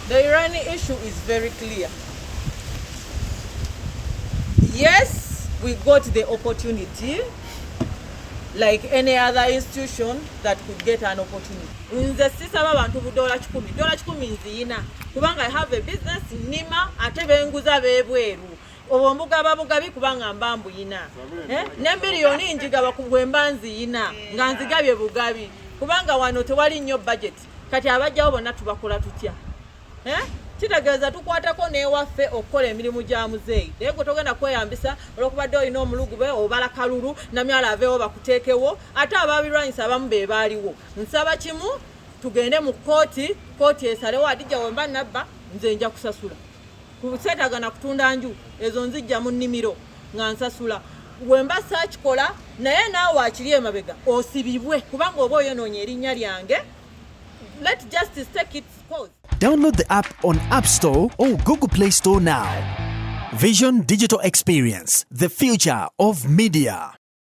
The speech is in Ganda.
The Iranian issue is very clear. Yes, we got the opportunity, like any other institution that could get an opportunity. Nze sisaba abantu $10. $10 nziyina. Kubanga I have a business nima ate benguza bebweru. Obomugaba bugabi kubanga mbambu yina. Ne miliyoni njigaba kubwemba nziyina. Nga nzigabye bugabi. Kubanga wano tewali nnyo budget. Kati abajjawo bonna tubakola tutya. Kitegeeza tukwatako n'ewaffe okukola emirimu gya muzeeyi. Naye gwe togenda kweyambisa olwokubadde olina omulugube obala kalulu Namyalo aveewo bakuteekewo ate ababirwanyisa abamu be baaliwo. Nsaba kimu tugende mu kooti esalewo Adijja wemba nabba nze nja kusasula. Kuseetaga na kutunda nju ezo nzijja mu nnimiro nga nsasula. Wemba saakikola naye naawe akiri emabega osibibwe kubanga oba oyonoonye erinnya lyange. Let justice take its course. Download the app on App Store or Google Play Store now. Vision Digital Experience, the future of media.